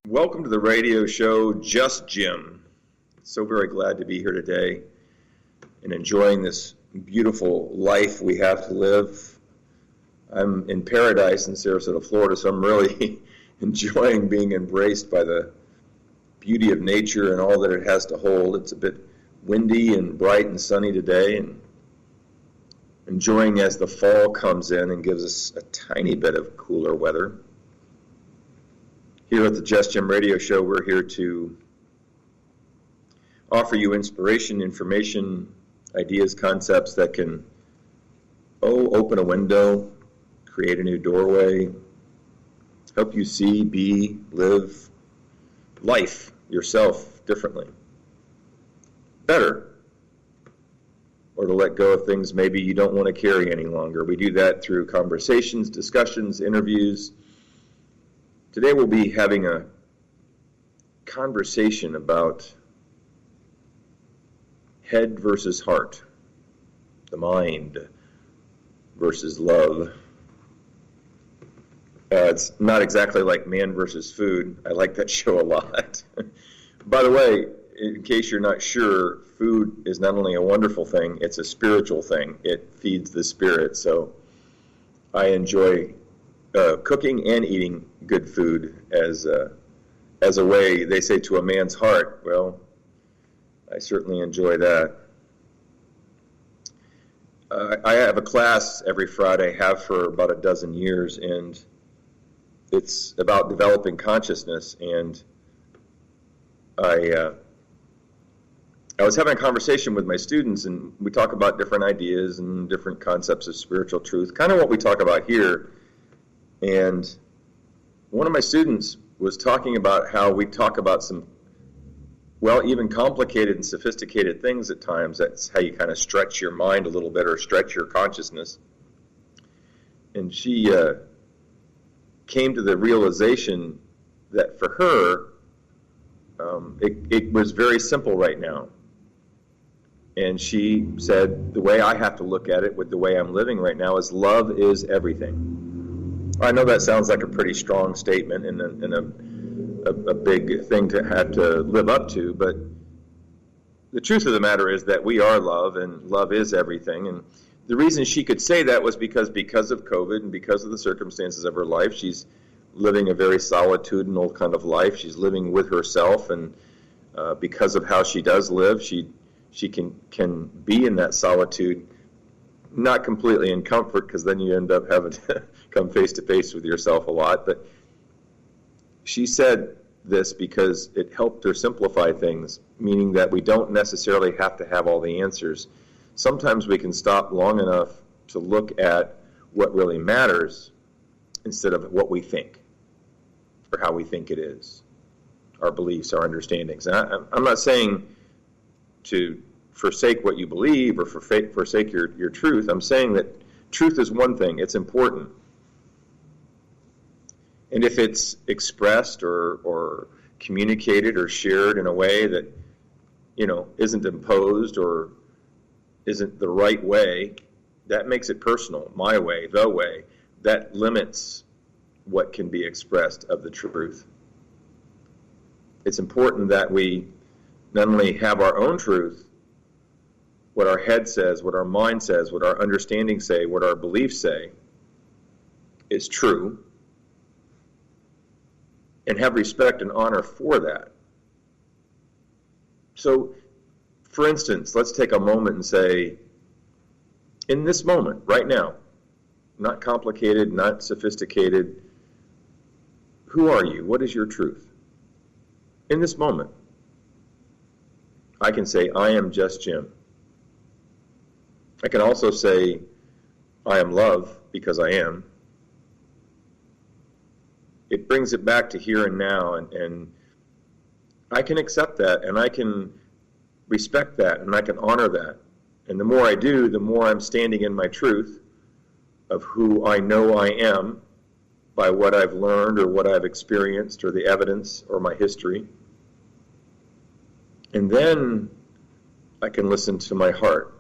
Welcome to the radio show, Just Jim. So very glad to be here today and enjoying this beautiful life we have to live. I'm in paradise in Sarasota, Florida, so I'm really enjoying being embraced by the beauty of nature and all that it has to hold. It's a bit windy and bright and sunny today, and enjoying as the fall comes in and gives us a tiny bit of cooler weather. Here at the Just Jim radio show, we're here to offer you inspiration, information, ideas, concepts that can, open a window, create a new doorway, help you see, be, live life, yourself, differently, better, or to let go of things maybe you don't want to carry any longer. We do that through conversations, discussions, interviews. Today we'll be having a conversation about head versus heart, the mind versus love. It's not exactly like man versus food. I like that show a lot. By the way, in case you're not sure, food is not only a wonderful thing, it's a spiritual thing. It feeds the spirit. So I enjoy cooking and eating good food as a way, they say, to a man's heart. Well, I certainly enjoy that. I have a class every Friday, have for about a dozen years, and it's about developing consciousness. And I was having a conversation with my students, and we talk about different ideas and different concepts of spiritual truth, kind of what we talk about here. And one of my students was talking about how we talk about some, even complicated and sophisticated things at times. That's how you kind of stretch your mind a little bit or stretch your consciousness. And she came to the realization that for her, it was very simple right now. And she said, the way I have to look at it with the way I'm living right now is love is everything. I know that sounds like a pretty strong statement and a big thing to have to live up to, but the truth of the matter is that we are love, and love is everything. And the reason she could say that was because of COVID and because of the circumstances of her life. She's living a very solitudinal kind of life. She's living with herself, and because of how she does live, she can be in that solitude, not completely in comfort, because then you end up having to come face to face with yourself a lot. But she said this because it helped her simplify things, meaning that we don't necessarily have to have all the answers. Sometimes we can stop long enough to look at what really matters instead of what we think or how we think it is, our beliefs, our understandings. And I'm not saying to forsake what you believe or forsake your truth. I'm saying that truth is one thing. It's important. And if it's expressed or communicated or shared in a way that, isn't imposed or isn't the right way, that makes it personal, my way, the way. That limits what can be expressed of the truth. It's important that we not only have our own truth, what our head says, what our mind says, what our understanding say, what our beliefs say is true, and have respect and honor for that. So, for instance, let's take a moment and say, in this moment, right now, not complicated, not sophisticated, who are you? What is your truth? In this moment, I can say, I am just Jim. I can also say, I am love, because I am. It brings it back to here and now, and I can accept that, and I can respect that, and I can honor that. And the more I do, the more I'm standing in my truth of who I know I am by what I've learned or what I've experienced or the evidence or my history. And then I can listen to my heart.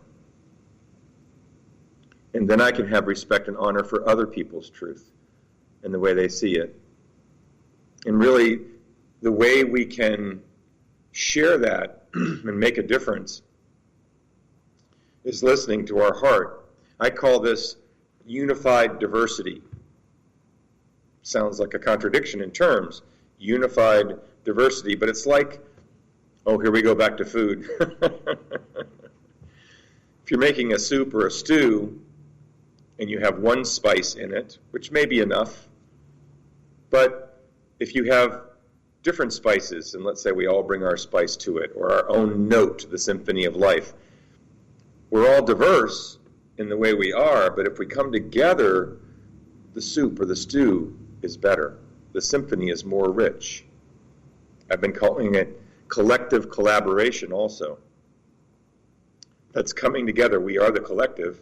And then I can have respect and honor for other people's truth and the way they see it. And really, the way we can share that and make a difference is listening to our heart. I call this unified diversity. Sounds like a contradiction in terms, unified diversity, but it's like, oh, here we go back to food. If you're making a soup or a stew and you have one spice in it, which may be enough, but if you have different spices, and let's say we all bring our spice to it, or our own note to the symphony of life, we're all diverse in the way we are, but if we come together, the soup or the stew is better. The symphony is more rich. I've been calling it collective collaboration also. That's coming together. We are the collective,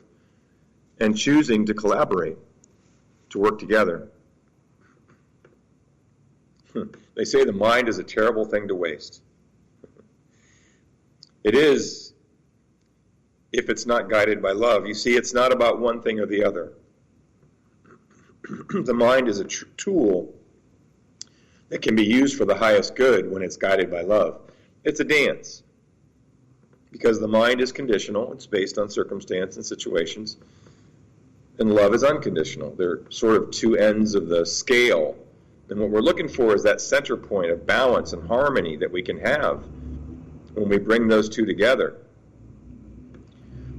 and choosing to collaborate, to work together. They say the mind is a terrible thing to waste. It is, if it's not guided by love. You see, it's not about one thing or the other. The mind is a tool that can be used for the highest good when it's guided by love. It's a dance, because the mind is conditional. It's based on circumstance and situations, and love is unconditional. They're sort of two ends of the scale. And what we're looking for is that center point of balance and harmony that we can have when we bring those two together.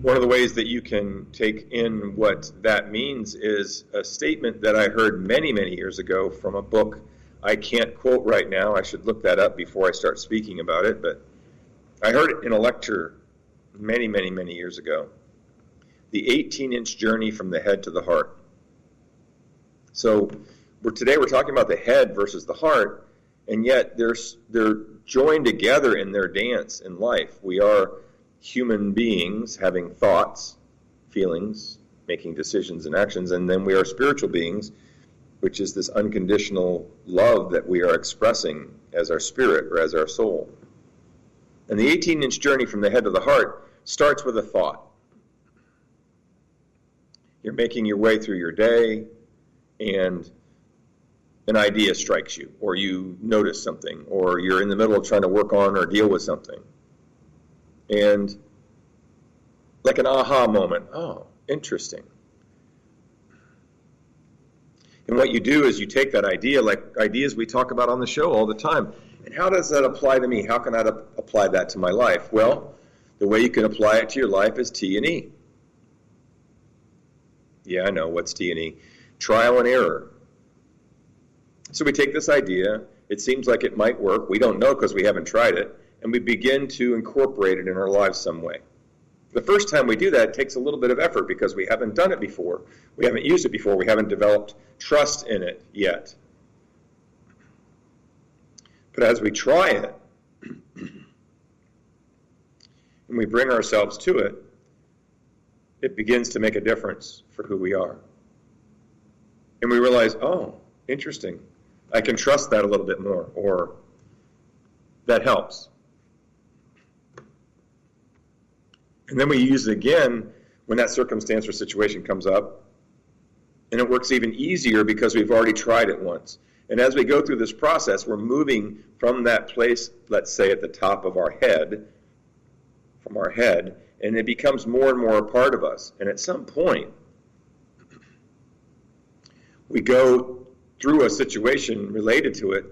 One of the ways that you can take in what that means is a statement that I heard many, many years ago from a book I can't quote right now. I should look that up before I start speaking about it, but I heard it in a lecture many, many, many years ago. The 18-inch journey from the head to the heart. So today we're talking about the head versus the heart, and yet they're joined together in their dance in life. We are human beings having thoughts, feelings, making decisions and actions, and then we are spiritual beings, which is this unconditional love that we are expressing as our spirit or as our soul. And the 18-inch journey from the head to the heart starts with a thought. You're making your way through your day, and an idea strikes you, or you notice something, or you're in the middle of trying to work on or deal with something. And like an aha moment, oh, interesting. And what you do is you take that idea, like ideas we talk about on the show all the time, and how does that apply to me? How can I apply that to my life? Well, the way you can apply it to your life is T&E. Yeah, I know, what's T&E? Trial and error. So we take this idea, it seems like it might work, we don't know because we haven't tried it, and we begin to incorporate it in our lives some way. The first time we do that, it takes a little bit of effort because we haven't done it before. We haven't used it before. We haven't developed trust in it yet. But as we try it, and we bring ourselves to it, it begins to make a difference for who we are. And we realize, oh, interesting. I can trust that a little bit more, or that helps. And then we use it again when that circumstance or situation comes up, and it works even easier because we've already tried it once. And as we go through this process, we're moving from that place, let's say at the top of our head, from our head, and it becomes more and more a part of us. And at some point, we go through a situation related to it,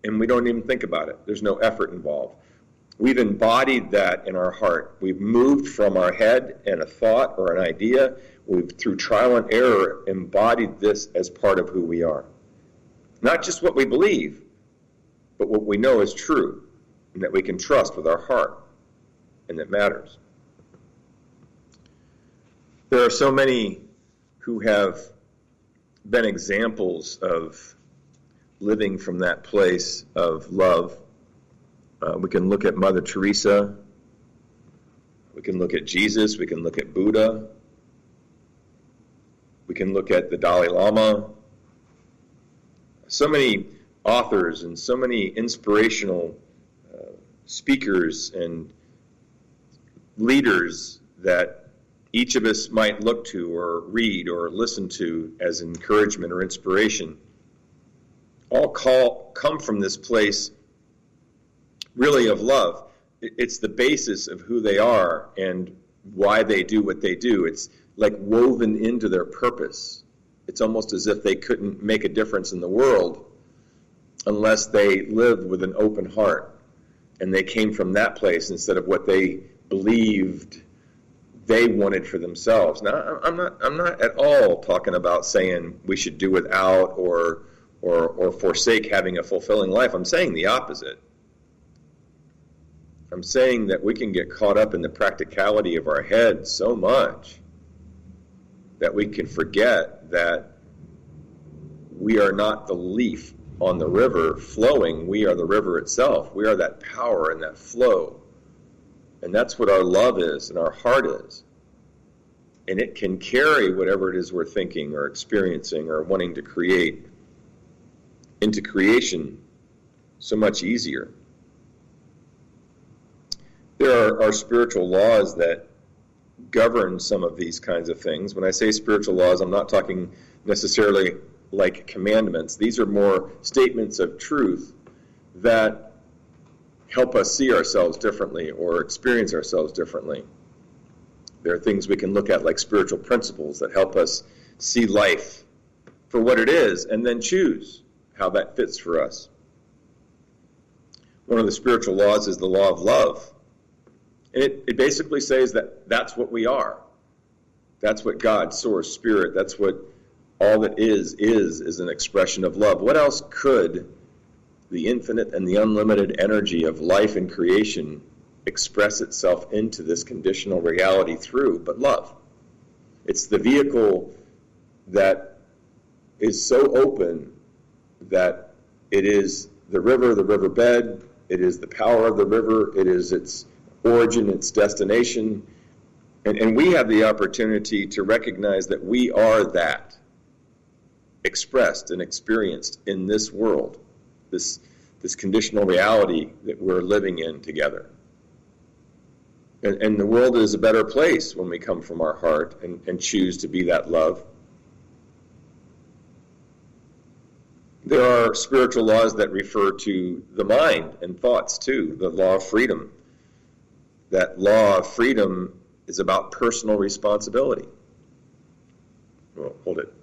and we don't even think about it. There's no effort involved. We've embodied that in our heart. We've moved from our head and a thought or an idea. We've, through trial and error, embodied this as part of who we are. Not just what we believe, but what we know is true and that we can trust with our heart and that matters. There are so many who have been examples of living from that place of love. We can look at Mother Teresa. We can look at Jesus. We can look at Buddha. We can look at the Dalai Lama. So many authors and so many inspirational speakers and leaders that each of us might look to or read or listen to as encouragement or inspiration. come from this place really of love. It's the basis of who they are and why they do what they do. It's like woven into their purpose. It's almost as if they couldn't make a difference in the world unless they lived with an open heart and they came from that place instead of what they believed they wanted for themselves. Now, I'm not at all talking about saying we should do without or forsake having a fulfilling life. I'm saying the opposite. I'm saying that we can get caught up in the practicality of our head so much that we can forget that we are not the leaf on the river flowing. We are the river itself. We are that power and that flow. And that's what our love is and our heart is. And it can carry whatever it is we're thinking or experiencing or wanting to create into creation so much easier. There are spiritual laws that govern some of these kinds of things. When I say spiritual laws, I'm not talking necessarily like commandments. These are more statements of truth that help us see ourselves differently or experience ourselves differently. There are things we can look at like spiritual principles that help us see life for what it is and then choose how that fits for us. One of the spiritual laws is the law of love. And it basically says that that's what we are. That's what God, source, spirit, that's what all that is an expression of love. What else could the infinite and the unlimited energy of life and creation express itself into this conditional reality through but love? It's the vehicle that is so open that it is the river, the riverbed, it is the power of the river, it is its origin, its destination, and we have the opportunity to recognize that we are that expressed and experienced in this world, this conditional reality that we're living in together. And the world is a better place when we come from our heart and choose to be that love. There are spiritual laws that refer to the mind and thoughts too, the law of freedom. That law of freedom is about personal responsibility. Well, hold it.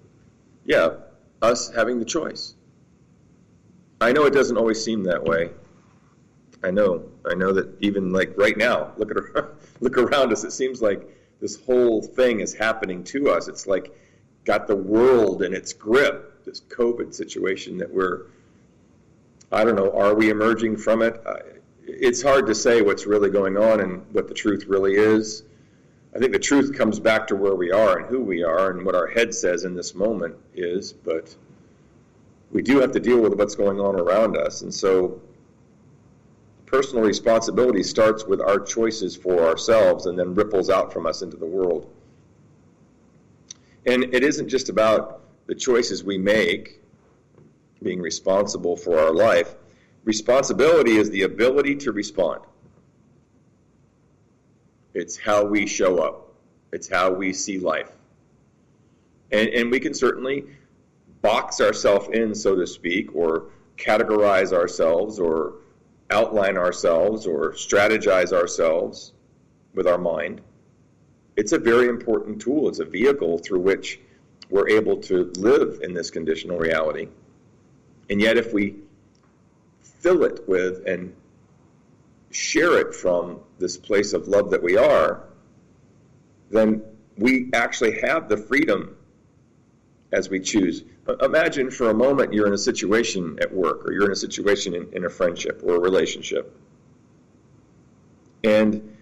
Yeah, us having the choice. I know it doesn't always seem that way. I know that even like right now, look around us, it seems like this whole thing is happening to us. It's like got the world in its grip, this COVID situation that are we emerging from it? It's hard to say what's really going on and what the truth really is. I think the truth comes back to where we are and who we are and what our head says in this moment is, but we do have to deal with what's going on around us. And so personal responsibility starts with our choices for ourselves and then ripples out from us into the world. And it isn't just about the choices we make, being responsible for our life. Responsibility is the ability to respond. It's how we show up. It's how we see life. And we can certainly box ourselves in, so to speak, or categorize ourselves, or outline ourselves, or strategize ourselves with our mind. It's a very important tool. It's a vehicle through which we're able to live in this conditional reality. And yet if we fill it with and share it from this place of love that we are, then we actually have the freedom as we choose. Imagine for a moment you're in a situation at work, or you're in a situation in a friendship or a relationship, and